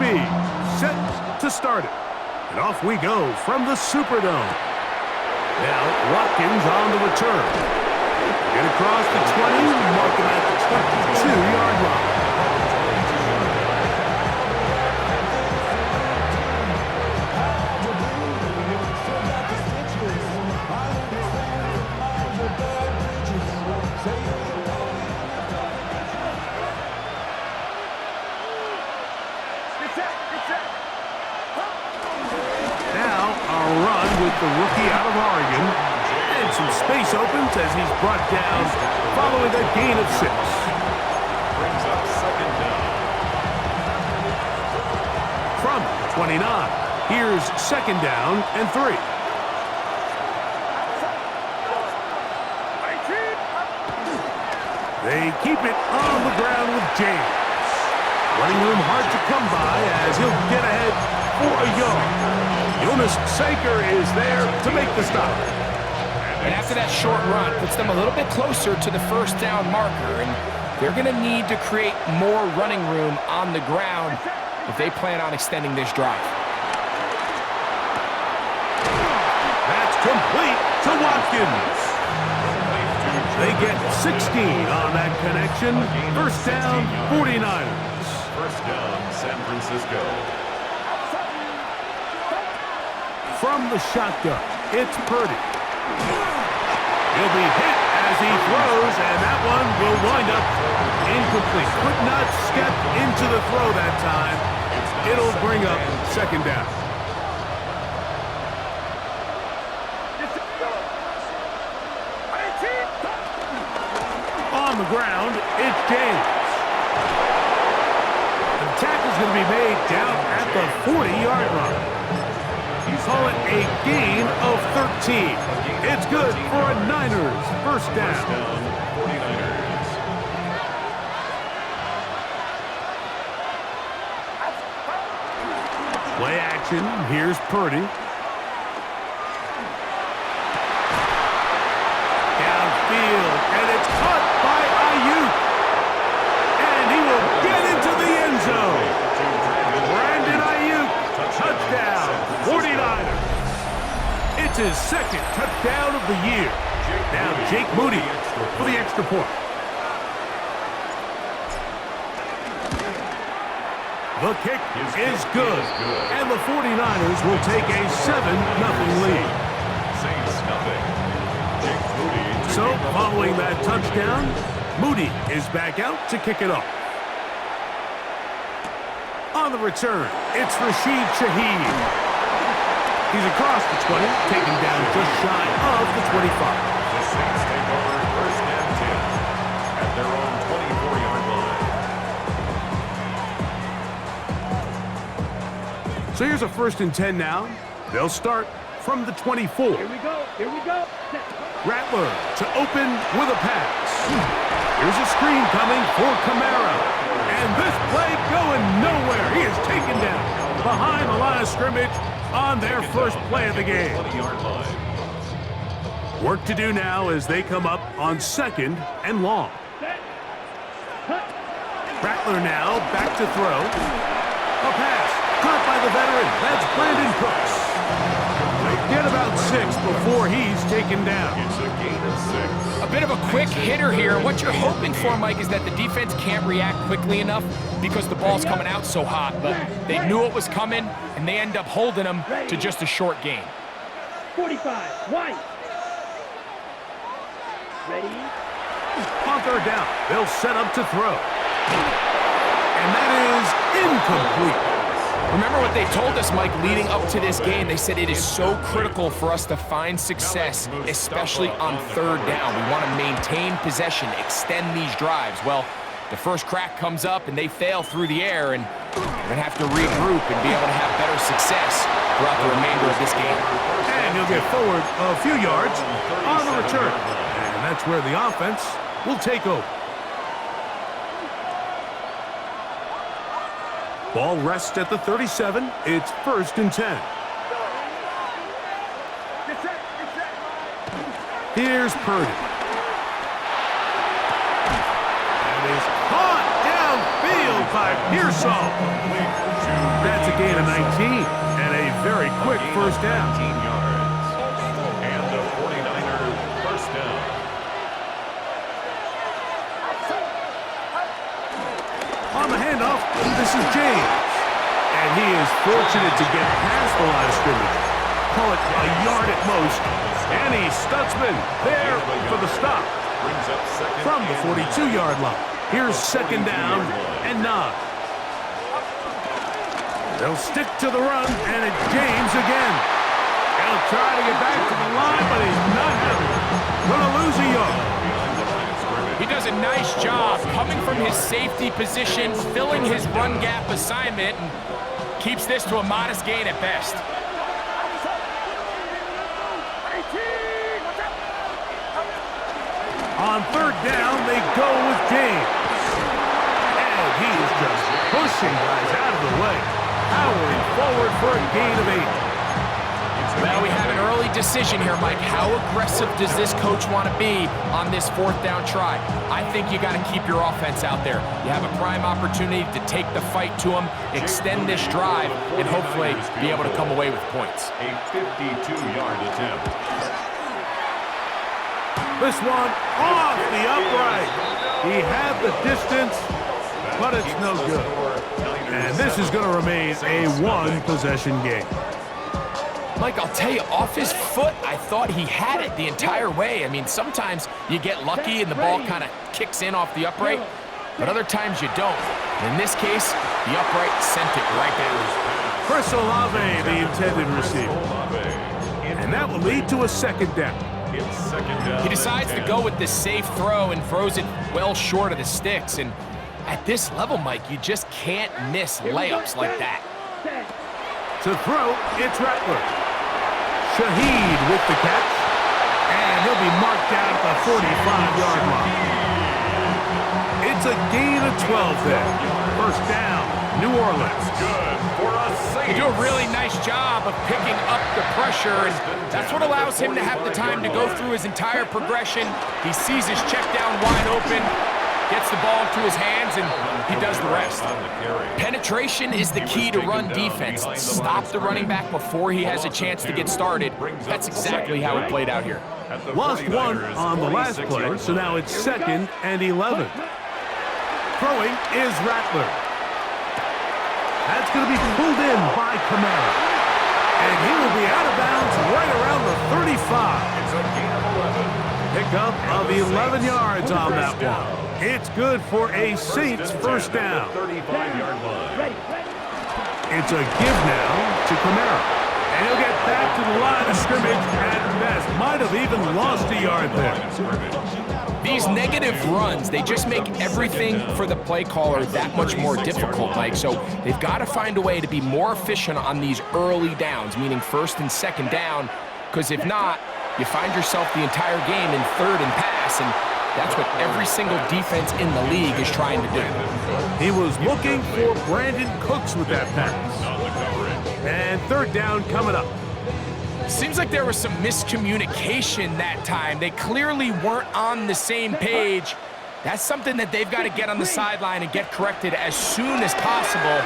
QB, set to start it. And off we go from the Superdome. Now Watkins on the return. Get across the 20, mark him at the 22-yard line. The rookie out of Oregon, and some space opens as he's brought down following a gain of 6. Brings up second down. From 29, here's second down and 3. They keep it on the ground with James. Running room hard to come by as he'll get ahead for a yard. Jonas Sanker is there to make the stop. And after that short run, puts them a little bit closer to the first down marker, and they're going to need to create more running room on the ground if they plan on extending this drive. That's complete to Watkins. They get 16 on that connection. First down, 49ers. First down, San Francisco. From the shotgun, it's Purdy. He'll be hit as he throws, and that one will wind up incomplete. Could not step into the throw that time. It'll bring up second down. On the ground, it's James. The tackle's going to be made down at the 40-yard line. You call it a gain of 13. It's good for a Niners first down. 49ers. Play action. Here's Purdy. Downfield, and it's caught by Ayuk. And he will get into the end zone. Brandon Ayuk, touchdown. 49ers. It's his second touchdown of the year. Now Jake Moody for the extra point. The kick is good, and the 49ers will take a 7-0 lead. Saints nothing. Jake Moody. So, following that touchdown, Moody is back out to kick it off. On the return, it's Rashid Shaheed. He's across the 20, taken down just shy of the 25. The Saints take over first and 10 at their own 24-yard line. So here's a first and 10 now. They'll start from the 24. Here we go. Here we go. Rattler to open with a pass. Here's a screen coming for Kamara. And this play going nowhere. He is taken down behind the line of scrimmage on their first play of the game. Work to do now as they come up on second and long. Rattler now back to throw. A pass caught by the veteran. That's Brandon Cooks. They get about 6 before he's taken down. It's a gain of 6. A bit of a quick hitter here. What you're hoping for, Mike, is that the defense can't react quickly enough because the ball's coming out so hot. But they knew it was coming, and they end up holding them to just a short gain. 45, White. Ready? On third down, they'll set up to throw. And that is incomplete. Remember what they told us, Mike, leading up to this game. They said it is so critical for us to find success, especially on third down. We want to maintain possession, extend these drives. Well, the first crack comes up and they fail through the air, and we're going to have to regroup and be able to have better success throughout the remainder of this game. And he'll get forward a few yards on the return. And that's where the offense will take over. Ball rests at the 37. It's first and 10. Here's Purdy. That is caught downfield by Pearsall. That's a gain of 19 and a very quick first down. 19 yards. And the 49er first down. On the handoff, this is James. And he is fortunate to get past the line of scrimmage. Call it a yard at most. And he Stutzman there for the stop. Brings up second From the 42-yard line. Here's second down and 9. They'll stick to the run, and it's James again. He'll try to get back to the line, but he's not having it. Gonna lose a yard. He does a nice job coming from his safety position, filling his run gap assignment, and keeps this to a modest gain at best. On third down, they go with James. And he is just pushing guys out of the way. Powering forward for a gain of 8. Well, we have an early decision here, Mike. How aggressive does this coach want to be on this fourth down try? I think you got to keep your offense out there. You have a prime opportunity to take the fight to them, extend this drive, and hopefully be able to come away with points. A 52-yard attempt. This one off the upright. He had the distance, but it's no good. And this is going to remain a one-possession game. Mike, I'll tell you, off his foot, I thought he had it the entire way. I mean, sometimes you get lucky and the ball kind of kicks in off the upright, but other times you don't. And in this case, the upright sent it right down. Chris Olave, the intended receiver. And that will lead to a second down. He decides to go with this safe throw and throws it well short of the sticks. And at this level, Mike, you just can't miss layups like that. To throw, it's Rattler. Shaheed with the catch. And he'll be marked down at the 45-yard line. It's a gain of 12 there. First down, New Orleans. Good for a They do a really nice job of picking up the pressure, and that's what allows him to have the time to go through his entire progression. He sees his check down wide open, gets the ball into his hands, and he does the rest. Penetration is the key to run defense. Stop the running back before he has a chance to get started. That's exactly how it played out here. Lost one on the last play, so now it's 2nd and 11. Throwing is Rattler. That's going to be pulled in by Kamara. And he will be out of bounds right around the 35. It's a gain of 11. Pickup of 11 yards on that one. It's good for a Saints first down. 35-yard line. It's a give now to Kamara. And he'll get back to the line of scrimmage at best. Might have even lost a yard there. These negative runs, they just make everything for the play caller that much more difficult, Mike. So they've got to find a way to be more efficient on these early downs, meaning first and second down, because if not, you find yourself the entire game in third and pass, and that's what every single defense in the league is trying to do. He was looking for Brandon Cooks with that pass. And third down coming up. Seems like there was some miscommunication that time. They clearly weren't on the same page. That's something that they've got to get on the sideline and get corrected as soon as possible,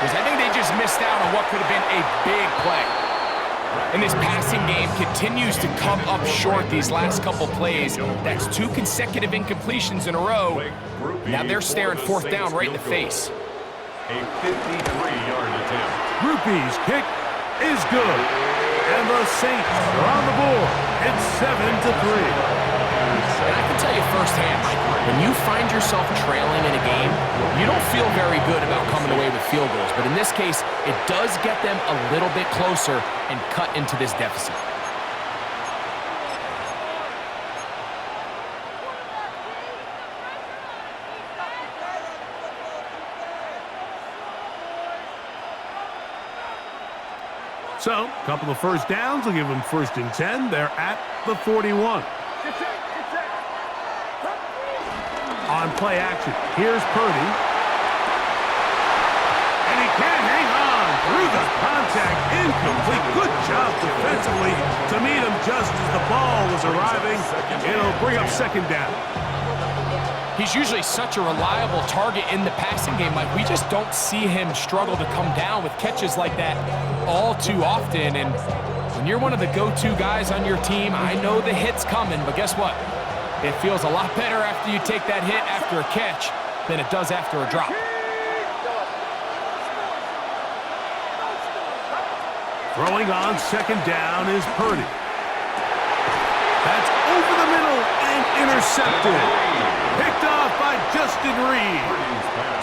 because I think they just missed out on what could have been a big play. And this passing game continues to come up short these last couple plays. That's 2 consecutive incompletions in a row. Now they're staring fourth down right in the face. A 53-yard attempt. Rupee's kick is good. And the Saints are on the board. It's 7-3. And I can tell you firsthand, Mike, when you find yourself trailing in a game, you don't feel very good about coming away with field goals. But in this case, it does get them a little bit closer and cut into this deficit. So, a couple of first downs will give them 1st and 10. They're at the 41. On play action, here's Purdy. And he can't hang on through the contact. Incomplete. Good job defensively to meet him just as the ball was arriving. It'll bring up second down. He's usually such a reliable target in the passing game. Like, we just don't see him struggle to come down with catches like that all too often. And when you're one of the go-to guys on your team, I know the hit's coming, but guess what? It feels a lot better after you take that hit after a catch than it does after a drop. Throwing on second down is Purdy. That's over the middle and intercepted. Picked off by Justin Reed.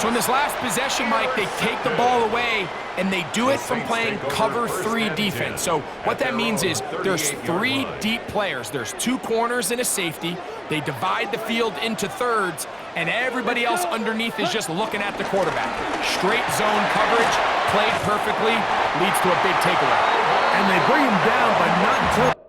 So in this last possession, Mike, they take the ball away, and they do it from playing cover 3 defense. So what that means is there's 3 deep players. There's 2 corners and a safety. They divide the field into thirds, and everybody else underneath is just looking at the quarterback. Straight zone coverage, played perfectly, leads to a big takeaway. And they bring him down, but not until...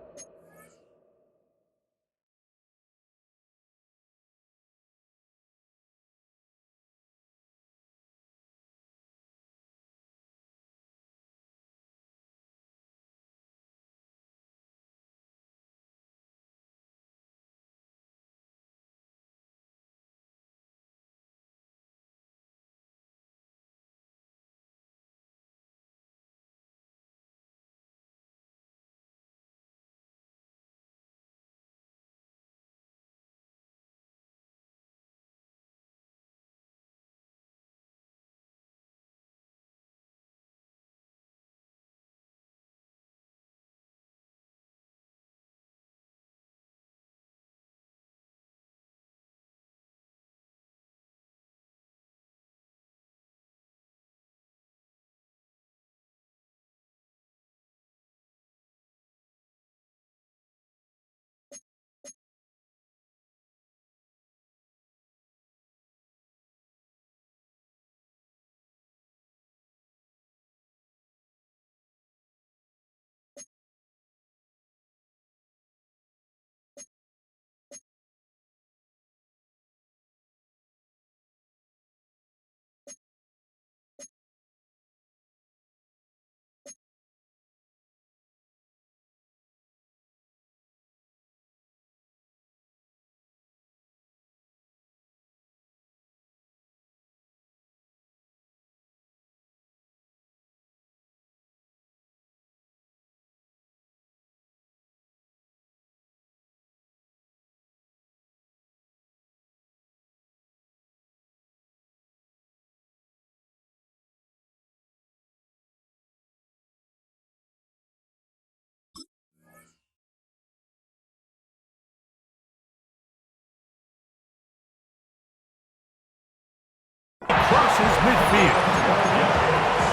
Crosses midfield.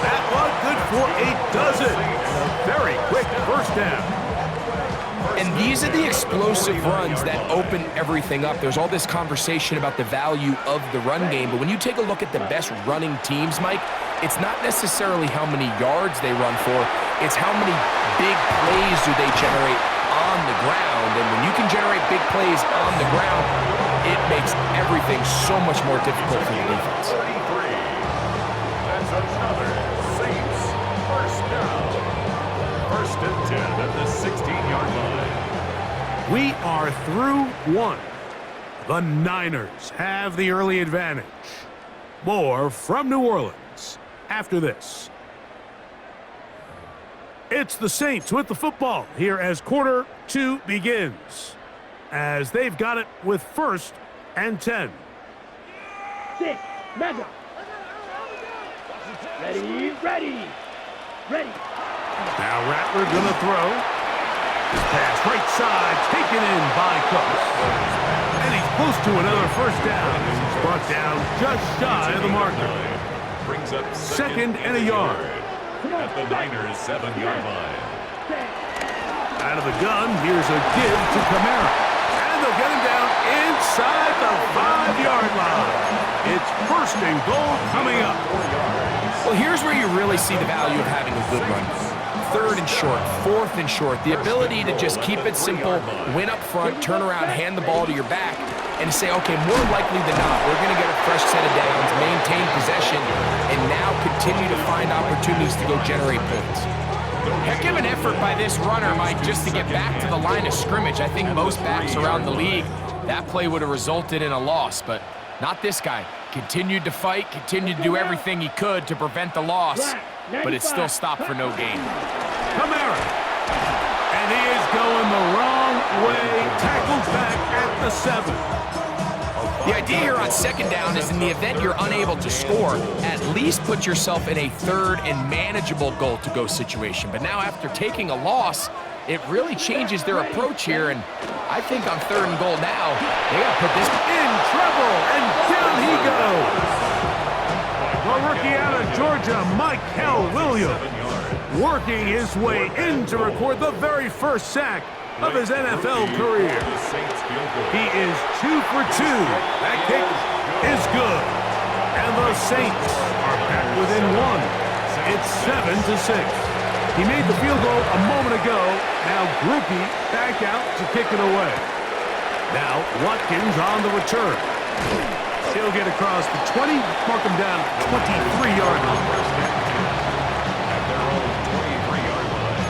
That one good for a dozen. And a very quick first down. And these are the explosive runs that open everything up. There's all this conversation about the value of the run game, but when you take a look at the best running teams, Mike, it's not necessarily how many yards they run for, it's how many big plays do they generate on the ground. And when you can generate big plays on the ground, it makes everything so much more difficult for the defense. 33. That's another Saints first down. 1st and 10 at the 16-yard line. We are through 1. The Niners have the early advantage. More from New Orleans after this. It's the Saints with the football here as quarter 2 begins. As they've got it with 1st and 10. 6, mega. Ready. Now Rattler gonna throw. This pass right side taken in by Cooks. And he's close to another first down. He's brought down just shy of the marker. Brings up Second and a yard. At the Niners 7-yard line. Out of the gun, here's a give to Kamara. And they'll get him down inside the 5-yard line. It's 1st and goal coming up. Well, here's where you really see the value of having a good run. 3rd and short, 4th and short, the ability to just keep it simple, win up front, turn around, hand the ball to your back, and say, okay, more likely than not, we're going to get a fresh set of downs, maintain possession, and now continue to find opportunities to go generate points. Heck of an effort by this runner, Mike, just to get back to the line of scrimmage. I think most backs around the league, that play would have resulted in a loss, but Not this guy. Continued to fight, continued to do everything he could to prevent the loss, but it still stopped for no gain. Kamara. And he is going the wrong way. Tackled back at the 7. The idea here on second down is in the event you're unable to score, at least put yourself in a third and manageable goal-to-go situation. But now after taking a loss, it really changes their approach here, and I think on third and goal now, they got to put this In trouble, and down he goes. The rookie out of Georgia, Michael Williams, working his way in to record the very first sack of his NFL career. He is 2 for 2. That kick is good. And the Saints are back within 1. It's 7-6. He made the field goal a moment ago. Now Groupie back out to kick it away. Now Watkins on the return. He'll get across the 20, mark him down 23-yard line. At their own 23-yard line.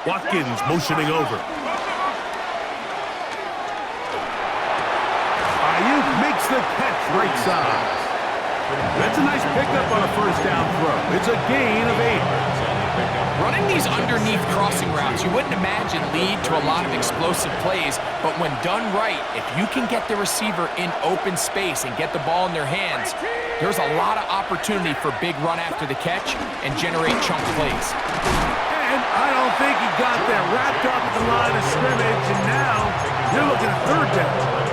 Watkins motioning over. Ayuk makes the catch right side. That's a nice pickup on a first down throw. It's a gain of 8. Running these underneath crossing routes, you wouldn't imagine lead to a lot of explosive plays, but when done right, if you can get the receiver in open space and get the ball in their hands, there's a lot of opportunity for big run after the catch and generate chunk plays. And I don't think he got that wrapped up at the line of scrimmage, and now you're looking at third down.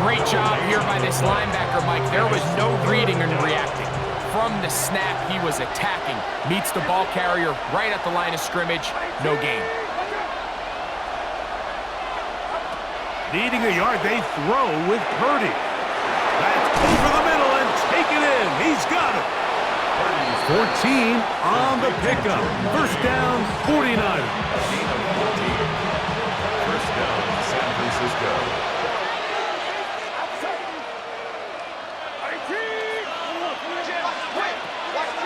Great job here by this linebacker, Mike. There was no reading and reacting. From the snap, he was attacking. Meets the ball carrier right at the line of scrimmage. No gain. Needing a yard, they throw with Purdy. That's over the middle and taken in. He's got it. 14 on the pickup. First down, 49. First down, San Francisco.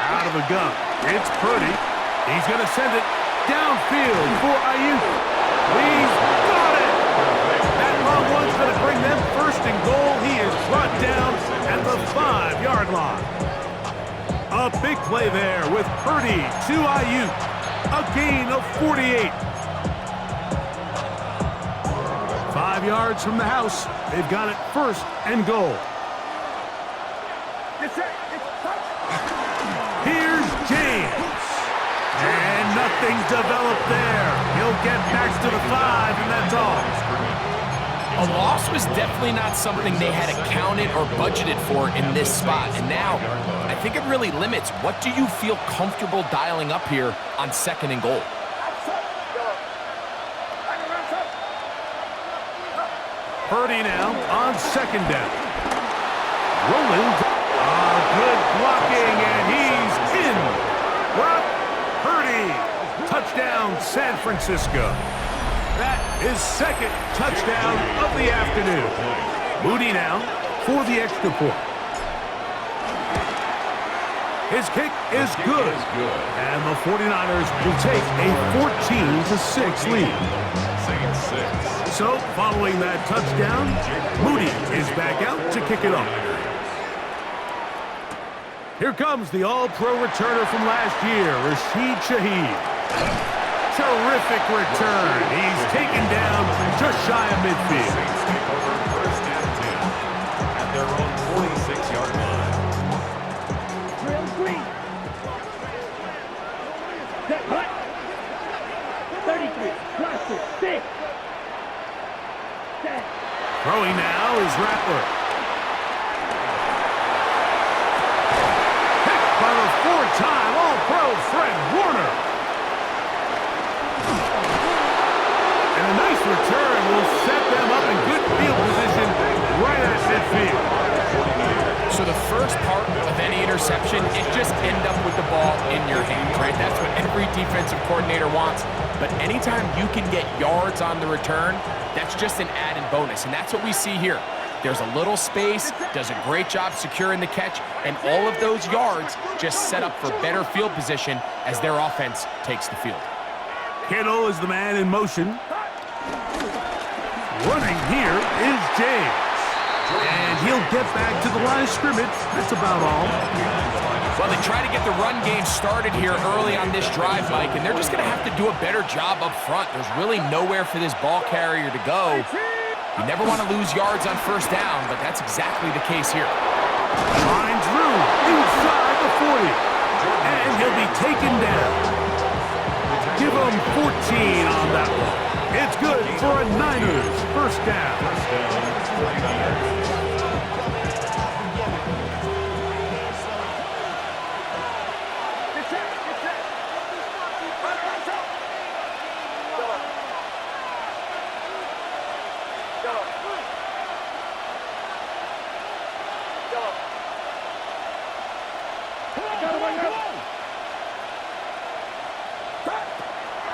Out of the gun. It's Purdy. He's going to send it downfield for Ayuk. He's got it. That long one's going to bring them first and goal. He is brought down at the 5-yard line. A big play there with Purdy to Ayuk. A gain of 48. 5 yards from the house. They've got it first and goal. Here's James. And nothing developed there. He'll get back to the 5, and that's all. A loss was definitely not something they had accounted or budgeted for in this spot. And now, I think it really limits what do you feel comfortable dialing up here on second and goal. Purdy now on second down. Rolling. Good blocking, and he's in. Brock Purdy. Touchdown, San Francisco. That is second touchdown of the afternoon. Moody now for the extra point. His kick is good. And the 49ers will take a 14-6 lead. So, following that touchdown, Moody is back out to kick it off. Here comes the all-pro returner from last year, Rashid Shaheed. Terrific return. He's taken down just shy of midfield. First and 10 at their own 46-yard line. Drill green. Set hut. 33. Cluster. 6. Set. Throwing now is Rattler. Four-time All-Pro Fred Warner. And a nice return will set them up in good field position right at midfield. So the first part of any interception is just end up with the ball in your hands, right? That's what every defensive coordinator wants. But anytime you can get yards on the return, that's just an added bonus. And that's what we see here. There's a little space, does a great job securing the catch, and all of those yards just set up for better field position as their offense takes the field. Kittle is the man in motion. Running here is James. And he'll get back to the line of scrimmage. That's about all. Well, they try to get the run game started here early on this drive, Mike, and they're just going to have to do a better job up front. There's really nowhere for this ball carrier to go. You never want to lose yards on first down, but that's exactly the case here. Line through inside the 40. And he'll be taken down. Give him 14 on that one. It's good for a Niners first down.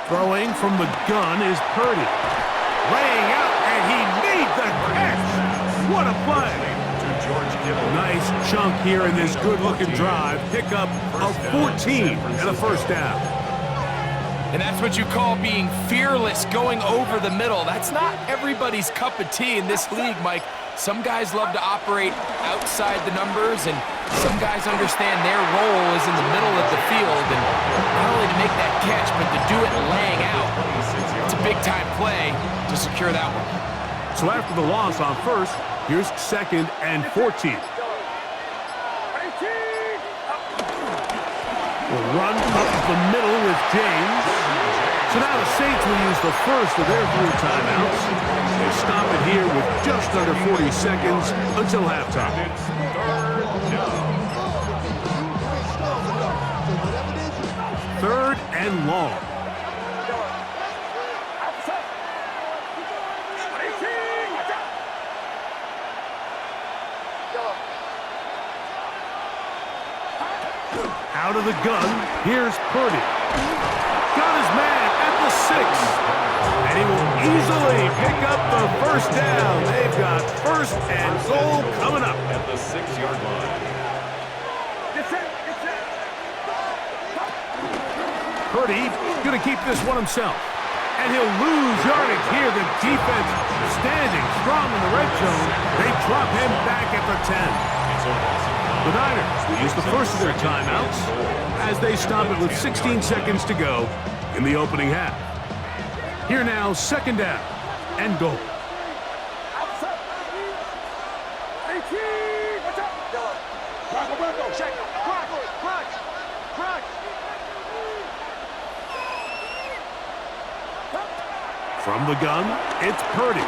Throwing from the gun is Purdy. Laying out, and he made the catch. What a play. Nice chunk here in this good-looking drive. Pickup of 14 and a first down. And that's what you call being fearless, going over the middle. That's not everybody's cup of tea in this league, Mike. Some guys love to operate outside the numbers, and some guys understand their role is in the middle of the field, and not only to make that catch, but to do it laying out. It's a big-time play to secure that one. So after the loss on first, here's 2nd and 14. We'll run up the middle with James. So now the Saints will use the first of their 3 timeouts. They stop it here with just under 40 seconds until halftime. Third and long. Out of the gun, here's Purdy. Got his man at the 6. And he will easily pick up the first down. They've got first and goal coming up. At the 6-yard line. Purdy going to keep this one himself. And he'll lose yardage here. The defense standing strong in the red zone. They drop him back at the 10. The Niners will use the first of their timeouts as they stop it with 16 seconds to go in the opening half. Here now, 2nd down and goal. From the gun, it's Purdy.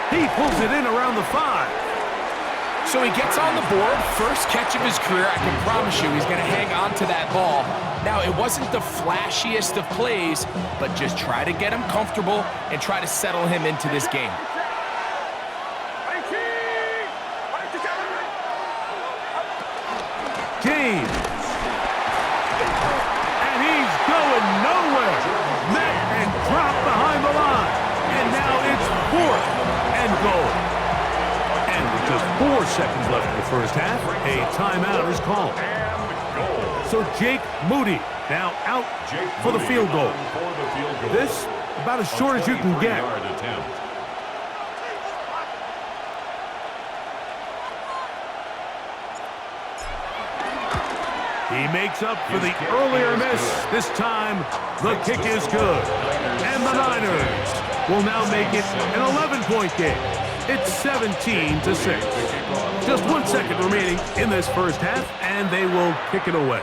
He pulls it in around the 5. So he gets on the board, first catch of his career. I can promise you he's going to hang on to that ball. Now, it wasn't the flashiest of plays, but just try to get him comfortable and try to settle him into this game. James. And he's going nowhere. Met and dropped behind the line. And now it's 4th and goal. And with just 4 seconds left in the first half, a timeout is called. So Jake Moody now out for the field goal. This about as short as you can get. He makes up for the earlier miss. This time, the kick is good. And the Niners will now make it an 11-point game. It's 17-6. Just 1 second remaining in this first half, and they will kick it away.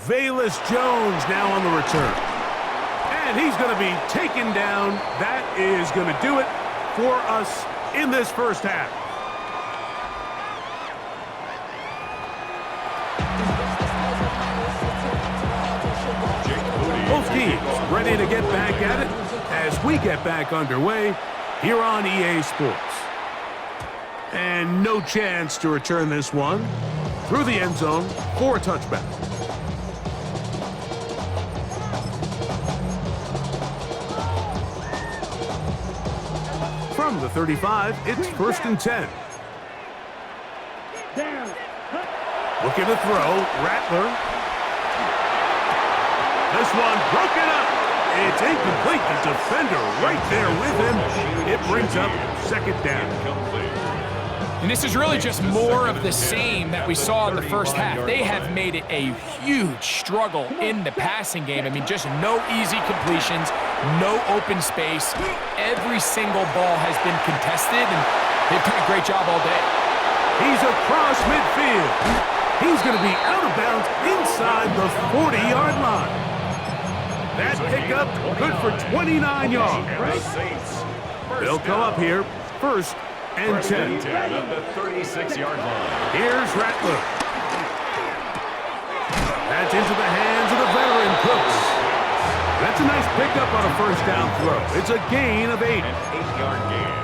Velus Jones now on the return. And he's going to be taken down. That is going to do it for us in this first half. Both teams ready to get back at it as we get back underway here on EA Sports. And no chance to return this one through the end zone for a touchback. From From the 35, it's 1st and 10. Down. Looking to throw, Rattler. This one broken up. It's incomplete. The defender right there with him. It brings up 2nd down. And this is really just more of the same that we saw in the first half. They have made it a huge struggle in the passing game. I mean, just no easy completions, no open space. Every single ball has been contested, and they've done a great job all day. He's across midfield. He's going to be out of bounds inside the 40-yard line. That pickup good for 29 yards. They'll come up here, 1st and 10. At the 36-yard line. Here's Rattler. That's into the hands of the veteran Cooks. That's a nice pickup on a 1st down throw. It's a gain of 8. An 8-yard gain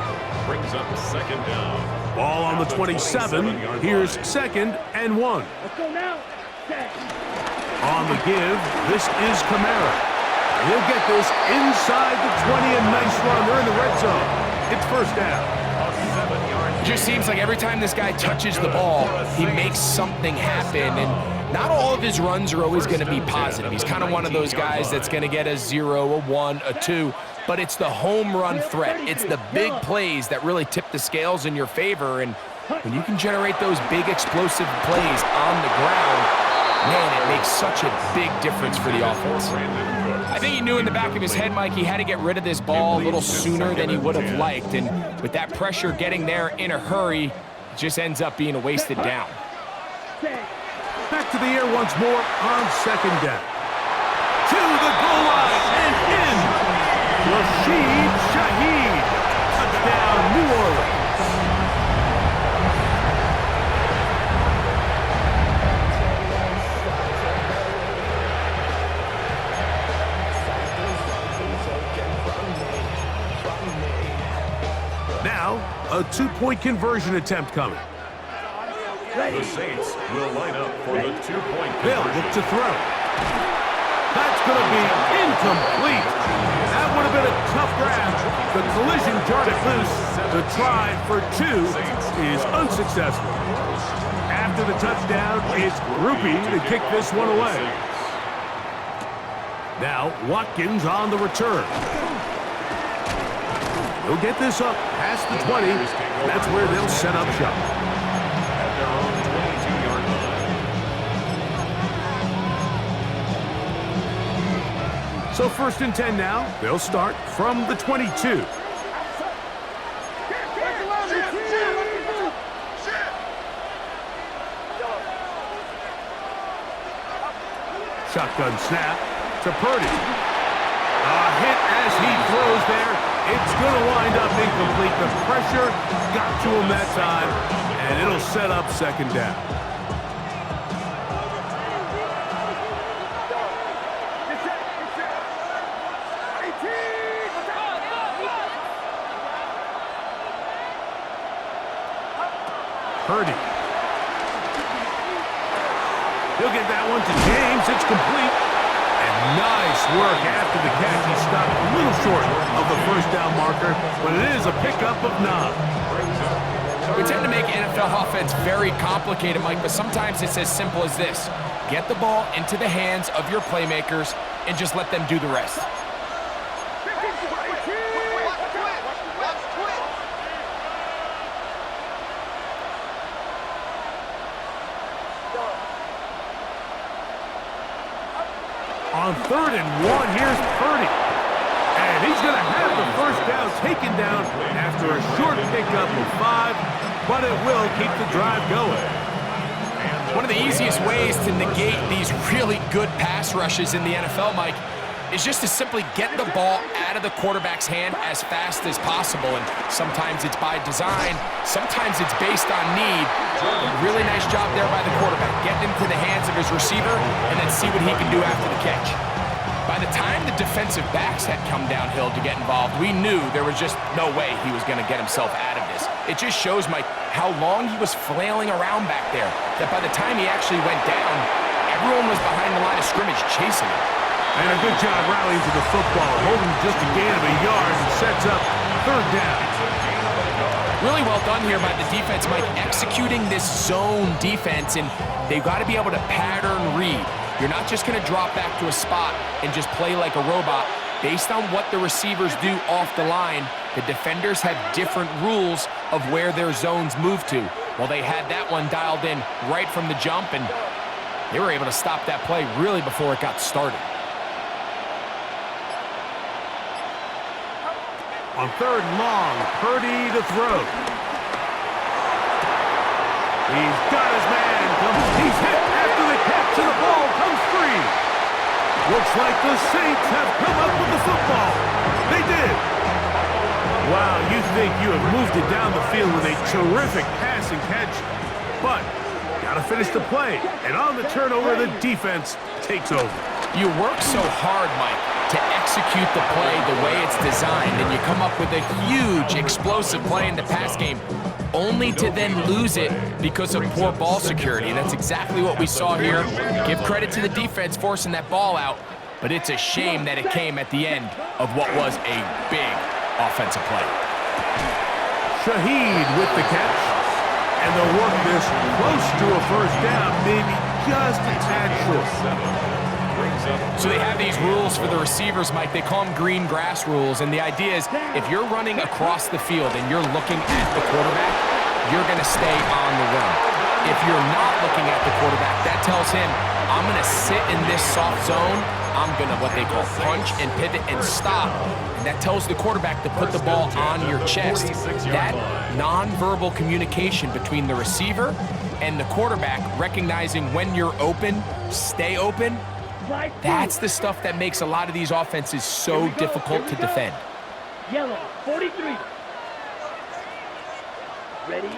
brings up 2nd down. Ball on the 27. Here's 2nd and 1. Let's go now. Set. On the give, this is Kamara. He'll get this inside the 20, and nice run. They're in the red zone. It's 1st down. It just seems like every time this guy touches the ball, he makes something happen, and not all of his runs are always going to be positive. He's kind of one of those guys that's going to get a 0, a 1, a 2, but it's the home run threat. It's the big plays that really tip the scales in your favor, and when you can generate those big explosive plays on the ground, man, it makes such a big difference for the offense. I think he knew in the back of his head, Mike, he had to get rid of this ball a little sooner than he would have liked, and with that pressure getting there in a hurry, it just ends up being a wasted down. Back to the air once more on 2nd down. To the goal line and in. Rashid Shaheed. Touchdown, New Orleans. Now, a 2-point conversion attempt coming. The Saints will line up for the 2-point They'll look to throw. That's going to be incomplete. That would have been a tough grab. The collision jarred it loose. The try for 2 is unsuccessful. After the touchdown, it's Groupie to kick this one away. Now, Watkins on the return. He'll get this up past the 20. That's where they'll set up shop. At their own 22-yard line. So 1st and 10 now. They'll start from the 22. Shotgun snap to Purdy. A hit as he throws there. It's going to wind up incomplete. The pressure got to him that time, and it'll set up 2nd down. Purdy. He'll get that one to James. It's complete. And nice work after the catch. He stopped a little short of the 1st down marker, but it is a pickup of 9. We tend to make NFL offense very complicated, Mike, but sometimes it's as simple as this. Get the ball into the hands of your playmakers and just let them do the rest. On 3rd and 1, here's Purdy. And he's going to have the 1st down taken down after a short pickup of 5, but it will keep the drive going. One of the easiest ways to negate these really good pass rushes in the NFL, Mike, is just to simply get the ball out of the quarterback's hand as fast as possible. And sometimes it's by design, sometimes it's based on need. A really nice job there by the quarterback, getting into the hands of his receiver and then see what he can do after the catch. By the time the defensive backs had come downhill to get involved, we knew there was just no way he was going to get himself out of this. It just shows, Mike, how long he was flailing around back there, that by the time he actually went down, everyone was behind the line of scrimmage chasing him. And a good job rallying to the football, holding just a gain of a yard and sets up 3rd down. Really well done here by the defense, Mike, executing this zone defense, and they've got to be able to pattern read. You're not just going to drop back to a spot and just play like a robot. Based on what the receivers do off the line, the defenders have different rules of where their zones move to. Well, they had that one dialed in right from the jump, and they were able to stop that play really before it got started. On third and long, Purdy to throw. He's got his man. He's hit after the catch, and the ball comes free. Looks like the Saints have come up with the football. They did. Wow, you think you have moved it down the field with a terrific pass and catch, but got to finish the play. And on the turnover, the defense takes over. You work so hard, Mike, to execute the play the way it's designed, and you come up with a huge explosive play in the pass game, only to then lose it because of poor ball security. And that's exactly what we saw here. Give credit to the defense forcing that ball out, but it's a shame that it came at the end of what was a big offensive play. Shaheed with the catch, and they'll work this close to a first down, maybe just a tad short. So they have these rules for the receivers, Mike. They call them green grass rules, and the idea is if you're running across the field and you're looking at the quarterback, you're going to stay on the run. If you're not looking at the quarterback, that tells him, I'm going to sit in this soft zone. I'm going to, what they call, punch and pivot and stop. And that tells the quarterback to put the ball on your chest. That nonverbal communication between the receiver and the quarterback, recognizing when you're open, stay open, that's the stuff that makes a lot of these offenses so difficult to defend. Yellow, 43. Ready?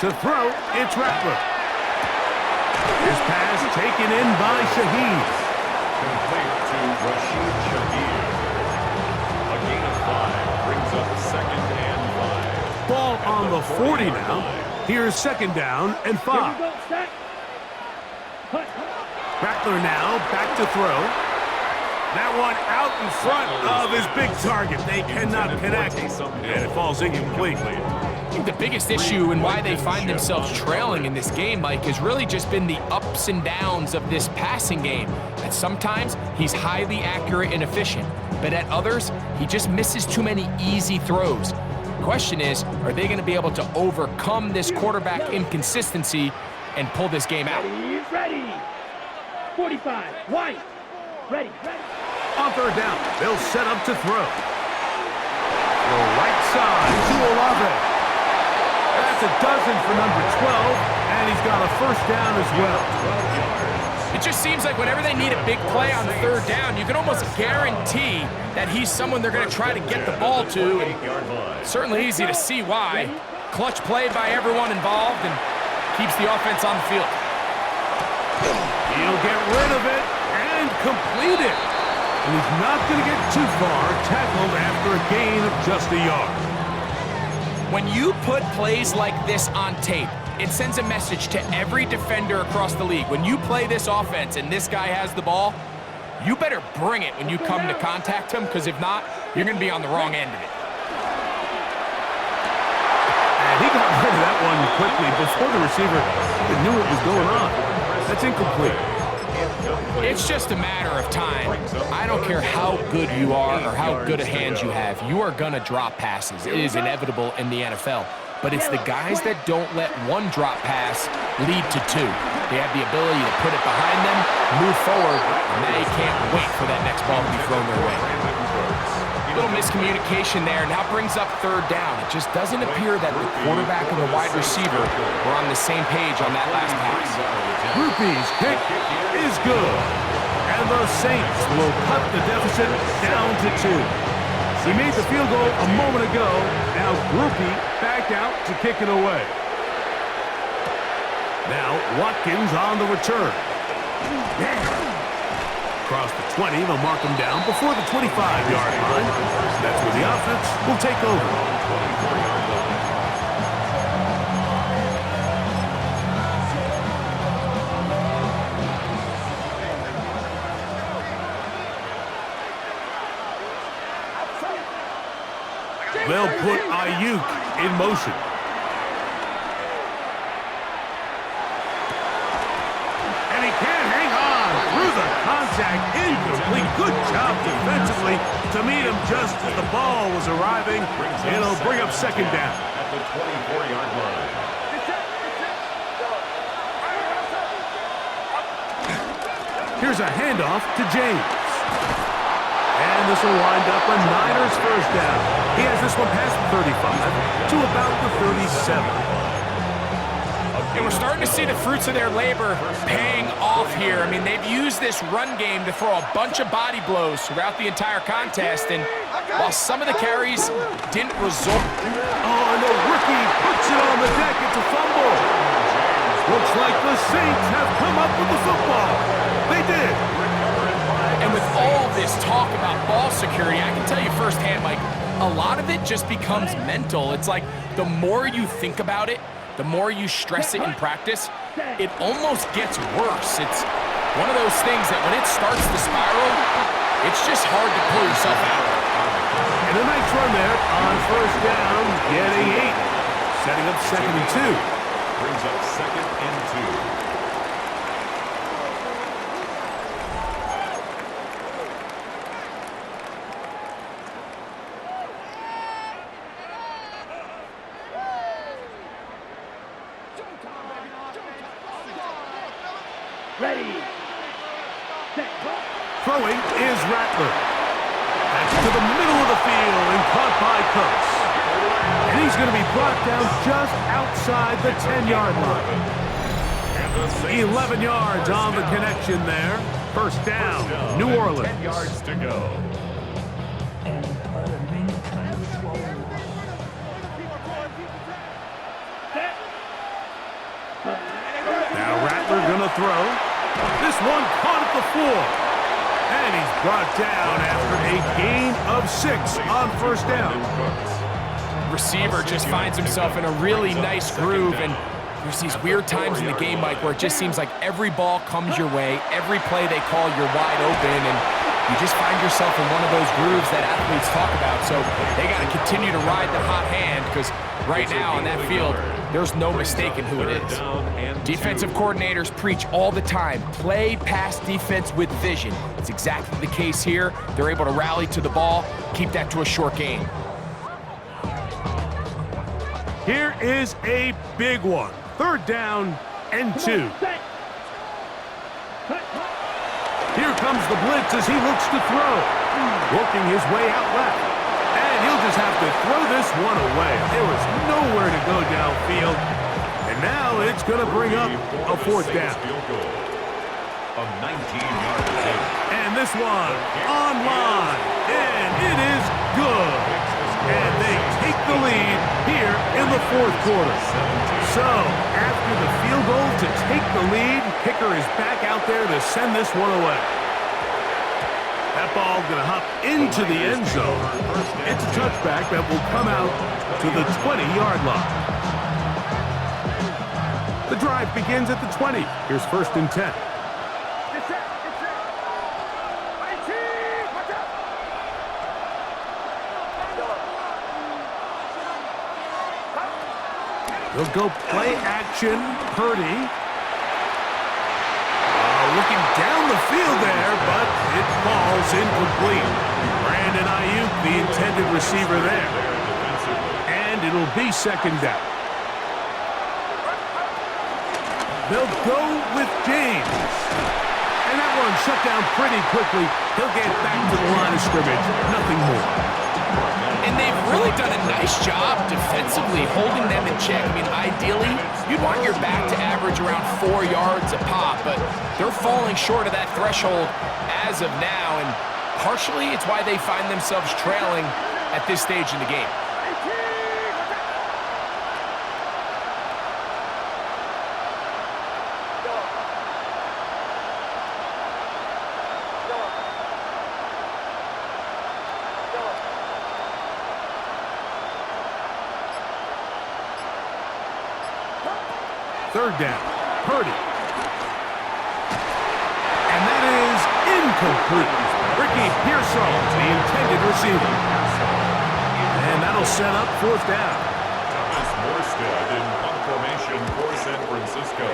To throw, it's Rattler. His pass taken in by Shaheed. Complete to Rashid Shaheed. A gain of 5 brings up second and 5. Ball on the 40 now. Here's second down and 5. Here we go, set. Cut. Rattler now back to throw. That one out in front of his big target. They cannot connect, and it falls incomplete. I think the biggest issue and why they find themselves trailing in this game, Mike, has really just been the ups and downs of this passing game. That sometimes he's highly accurate and efficient, but at others, he just misses too many easy throws. The question is, are they going to be able to overcome this quarterback inconsistency and pull this game out? Ready. 45. White. Ready. On third down, they'll set up to throw. The right side to Olave. That's a dozen for number 12, and he's got a first down as well. It just seems like whenever they need a big play on third down, you can almost guarantee that he's someone they're going to try to get the ball to. And certainly easy to see why. Clutch play by everyone involved and keeps the offense on the field. He'll get rid of it and complete it. And he's not going to get too far, tackled after a gain of just a yard. When you put plays like this on tape, it sends a message to every defender across the league. When you play this offense and this guy has the ball, you better bring it when you come to contact him, because if not, you're going to be on the wrong end of it. And he got rid of that one quickly before the receiver even knew what was going on. That's incomplete. It's just a matter of time. I don't care how good you are or how good a hand you have. You are going to drop passes. It is inevitable in the NFL. But it's the guys that don't let one drop pass lead to two. They have the ability to put it behind them, move forward, and they can't wait for that next ball to be thrown their way. A little miscommunication there. Now brings up third down. It just doesn't appear that the quarterback and the wide receiver were on the same page on that last pass. Groupie's kick is good. And the Saints will cut the deficit down to 2. He made the field goal a moment ago. Now Groupie back out to kick it away. Now Watkins on the return. Across the 20, they'll mark him down before the 25-yard line. That's where the offense will take over. They'll put Ayuk in motion. contact, incomplete. Good job defensively to meet him just as the ball was arriving. It'll bring up second down. At the 24-yard line. Here's a handoff to James. And this will wind up a Niners first down. He has this one past the 35 to about the 37. And we're starting to see the fruits of their labor paying off here. I mean, they've used this run game to throw a bunch of body blows throughout the entire contest, and while some of the carries didn't result... Oh, and the rookie puts it on the deck. It's a fumble. Looks like the Saints have come up with the football. They did. And with all this talk about ball security, I can tell you firsthand, Mike, a lot of it just becomes mental. It's like the more you think about it, the more you stress it in practice, it almost gets worse. It's one of those things that when it starts to spiral, it's just hard to pull yourself out. And a nice run there on first down, getting 8. Setting up 2nd and 2. Brings up 2nd and 2. Ready. Set. Throwing is Rattler. That's to the middle of the field and caught by Cooks. And he's going to be brought down just outside the 10-yard line. 11 yards on the connection there. First down, New Orleans. 10 yards to go. Now Rattler going to throw. This one caught at the 4. And he's brought down after a gain of 6 on first down. Receiver just finds himself in a really nice groove, and there's these weird times in the game, Mike, where it just seems like every ball comes your way, every play they call, you're wide open, and you just find yourself in one of those grooves that athletes talk about. So they got to continue to ride the hot hand, because right now on that field, there's no mistaking who it is. Defensive coordinators preach all the time, play pass defense with vision. It's exactly the case here. They're able to rally to the ball, keep that to a short game. Here is a big one. 3rd down and 2. Here comes the blitz as he looks to throw. Working his way out left. And he'll just have to throw this one away. There was nowhere to go downfield. And now it's going to bring up a 4th down. A 19-yard attempt. And this one online. And it is good. And they take the lead here in the 4th quarter. So, after the field goal to take the lead, kicker is back out there to send this one away. That ball going to hop into the end zone. It's a touchback that will come out to the 20-yard line. The drive begins at the 20. Here's 1st and 10. They'll go play action. Purdy. Looking down the field there, but it falls incomplete. Brandon Ayuk, the intended receiver there. And it'll be 2nd down. They'll go with James. And that one shut down pretty quickly. He'll get back to the line of scrimmage. Nothing more. And they've really done a nice job defensively holding them in check. I mean, ideally, you'd want your back to average around 4 yards a pop, but they're falling short of that threshold as of now, and partially it's why they find themselves trailing at this stage in the game. Third down. Purdy. And that is incomplete. Ricky Pearsall, the intended receiver. And that'll set up 4th down. Thomas Morstead in punt formation for San Francisco.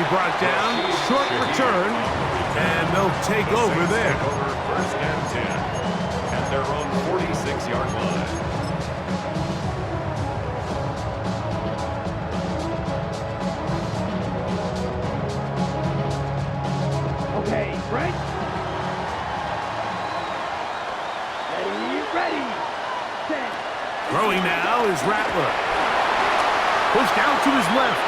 brought down. Short return, and they'll take over there. First and 10 at their own 46-yard line. Okay, Frank. Ready. Set. Throwing now is Rattler. Pushed out to his left.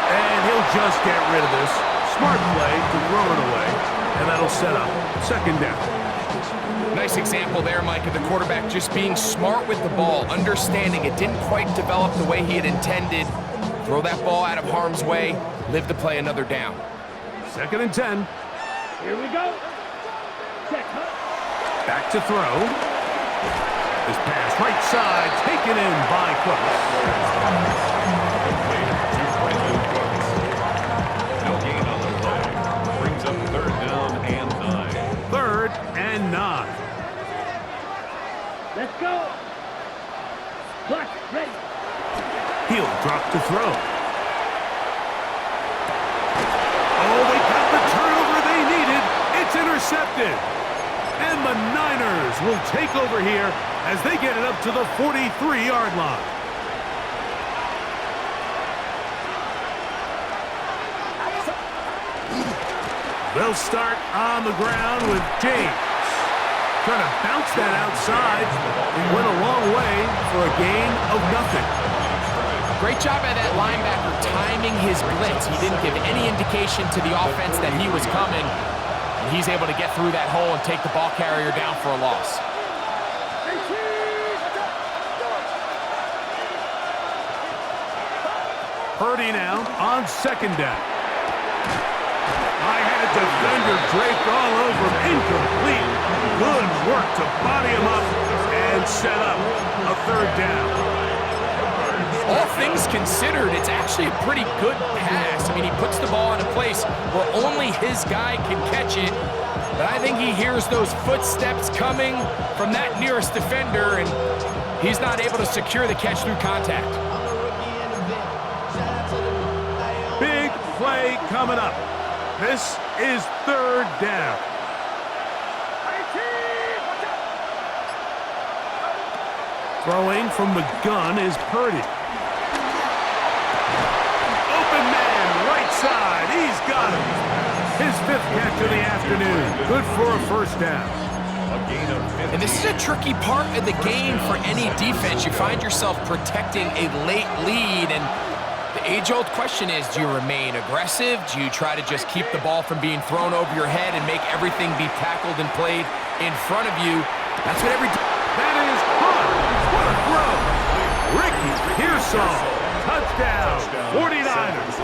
And he'll just get rid of this. Smart play to throw it away. And that'll set up second down. Nice example there, Mike, of the quarterback just being smart with the ball, understanding it didn't quite develop the way he had intended. Throw that ball out of harm's way, live to play another down. Second and 10. Here we go. Check. Back to throw. This pass right side, taken in by Cooks. Complete to Brandon Cooks. No gain on the play. Brings up third down and 9. Third and 9. Let's go. Clock ready. He'll drop to throw. Oh, they got the turnover they needed. It's intercepted. And the Niners will take over here as they get it up to the 43-yard line. They'll start on the ground with James. Trying to bounce that outside. He went a long way for a gain of nothing. Great job by that linebacker timing his blitz. He didn't give any indication to the offense that he was coming. And he's able to get through that hole and take the ball carrier down for a loss. Purdy now on second down. I had a defender draped all over him. Incomplete. Good work to body him up and set up a third down. All things considered, it's actually a pretty good pass. I mean, he puts the ball in a place where only his guy can catch it. But I think he hears those footsteps coming from that nearest defender, and he's not able to secure the catch through contact. Big play coming up. This is third down. Throwing from the gun is Purdy. Open man, right side. He's got him. His fifth catch of the afternoon. Good for a first down. A gain of 15. And this is a tricky part of the game for any defense. You find yourself protecting a late lead, and the age-old question is, do you remain aggressive? Do you try to just keep the ball from being thrown over your head and make everything be tackled and played in front of you? That's what That is caught. What a throw. Ricky Pearsall. Touchdown. 49ers.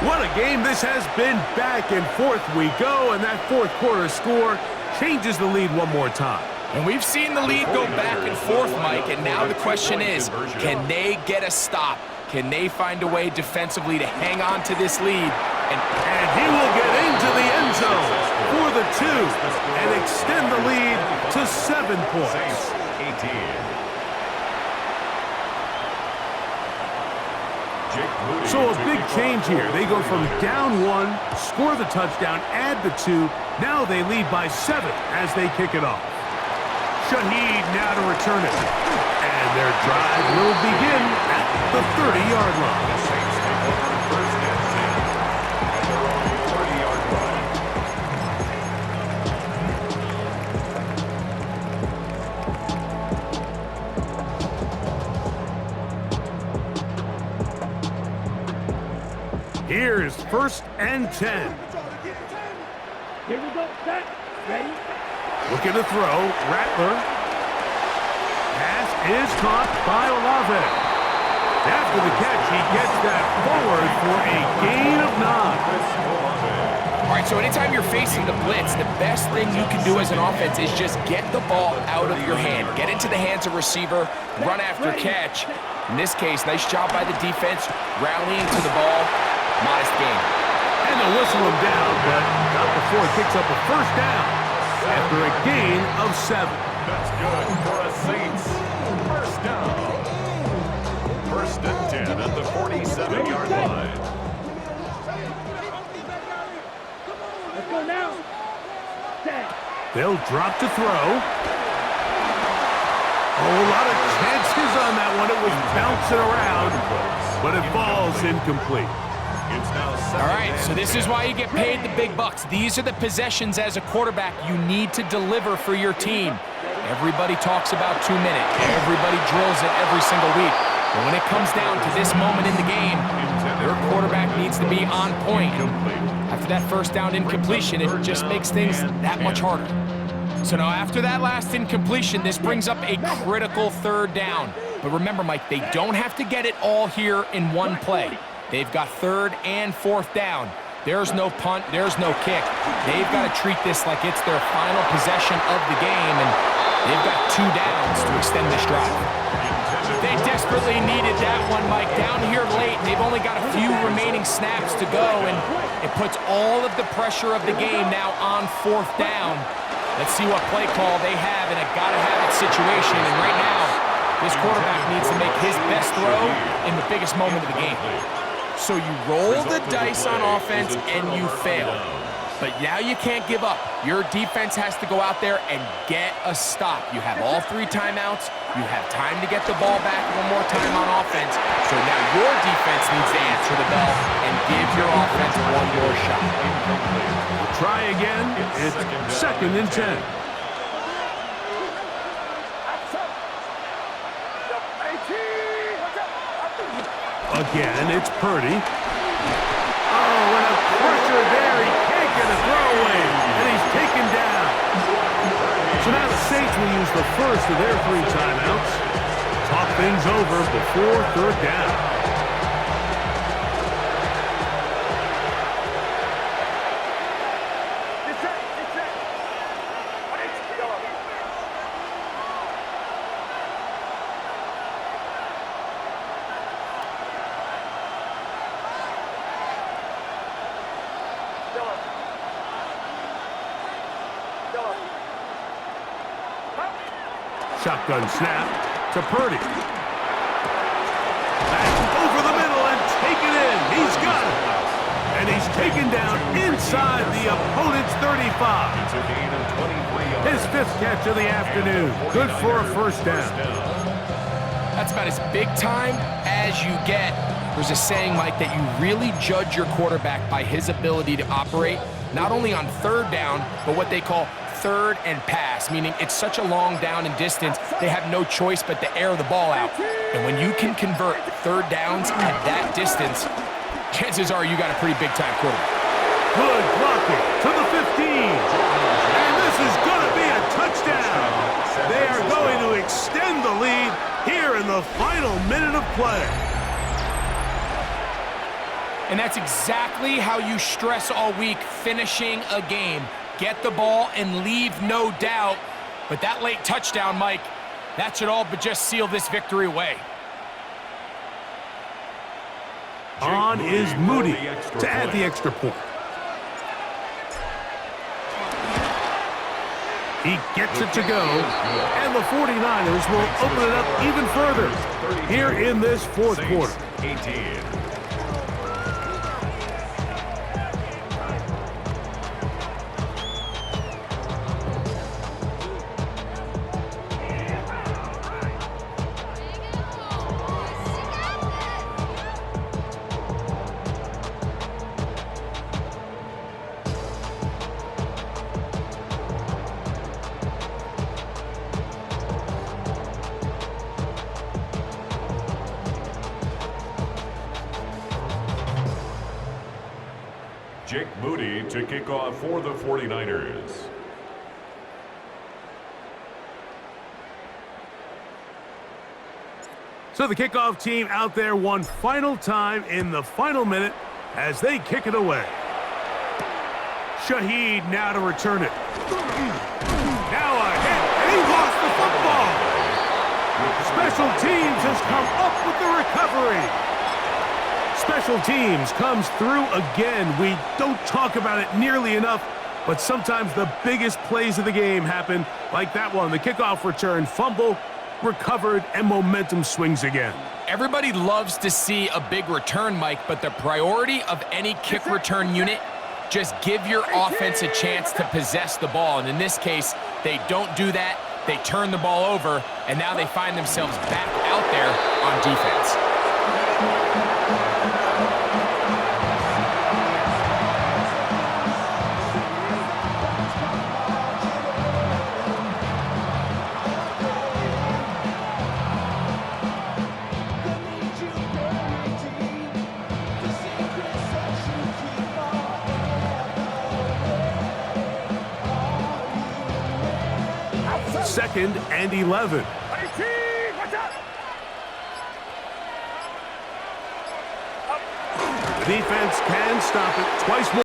What a game this has been. Back and forth we go, and that fourth quarter score changes the lead one more time. And we've seen the lead go back and forth, Mike, and now the question is, can they get a stop? Can they find a way defensively to hang on to this lead? And he will get into the end zone for the 2 and extend the lead to 7 points. 18. So a big change here. They go from down 1, score the touchdown, add the 2. Now they lead by 7 as they kick it off. Shaheed now to return it. And their drive will begin at the 30-yard line. The Saints take over first and 10 at their own 30-yard line. Here's first and 10. Here we go. Set. Ready. Looking to throw. Rattler. Pass is caught by Olave. After the catch, he gets that forward for a gain of 9. All right, so anytime you're facing the blitz, the best thing you can do as an offense is just get the ball out of your hand. Get into the hands of receiver, run after catch. In this case, nice job by the defense, rallying to the ball. Modest gain. And they'll whistle him down, but not before he picks up a first down after a gain of 7. That's good for a Saints first down. first and 10 at the 47-yard line. Let's go now. Set. They'll drop to throw. Oh, a lot of chances on that one. It was bouncing around, but it falls incomplete. It's now second. All right, so this is why you get paid the big bucks. These are the possessions as a quarterback you need to deliver for your team. Everybody talks about 2 minutes. Everybody drills it every single week. But when it comes down to this moment in the game, their quarterback needs to be on point. After that first down incompletion, it just makes things that much harder. So now after that last incompletion, this brings up a critical third down. But remember, Mike, they don't have to get it all here in one play. They've got third and fourth down. There's no punt, there's no kick. They've got to treat this like it's their final possession of the game, and they've got 2 downs to extend this drive. They desperately needed that one, Mike. Down here late, they've only got a few remaining snaps to go, and it puts all of the pressure of the game now on fourth down. Let's see what play call they have in a gotta-have-it situation, and right now, this quarterback needs to make his best throw in the biggest moment of the game. So you roll the dice on offense and you fail. But now you can't give up. Your defense has to go out there and get a stop. You have all 3 timeouts. You have time to get the ball back one more time on offense. So now your defense needs to answer the bell and give your offense one more shot. Try again. It's second and 10. Again, it's Purdy. Oh, and a pressure there. He can't get a throwaway, and he's taken down. So now the Saints will use the first of their 3 timeouts. Talk things over before third down. Shotgun snap to Purdy. Back over the middle and taken in. He's got it. And he's taken down inside the opponent's 35. His 5th catch of the afternoon. Good for a first down. That's about as big time as you get. There's a saying, Mike, that you really judge your quarterback by his ability to operate not only on third down, but what they call third and pass, meaning it's such a long down and distance, they have no choice but to air the ball out. And when you can convert third downs at that distance, chances are you got a pretty big-time quarterback. Good blocking to the 15. And this is going to be a touchdown. They are going to extend the lead here in the final minute of play. And that's exactly how you stress all week, finishing a game. Get the ball and leave no doubt. But that late touchdown, Mike, that should all but just seal this victory away. On is Moody to add the extra point. He gets it to go, and the 49ers will open it up even further here in this fourth quarter. 18. Jake Moody to kick off for the 49ers. So the kickoff team out there one final time in the final minute as they kick it away. Shaheed now to return it. Now a hit, and he lost the football. Special teams has come up with the recovery. Special teams comes through again. We don't talk about it nearly enough, but sometimes the biggest plays of the game happen like that one. The kickoff return, fumble, recovered and momentum swings again. Everybody loves to see a big return, Mike, but the priority of any kick return unit, just give your offense a chance to possess the ball. And in this case, they don't do that. They turn the ball over, and now they find themselves back out there on defense. Second and 11. The defense can stop it twice more.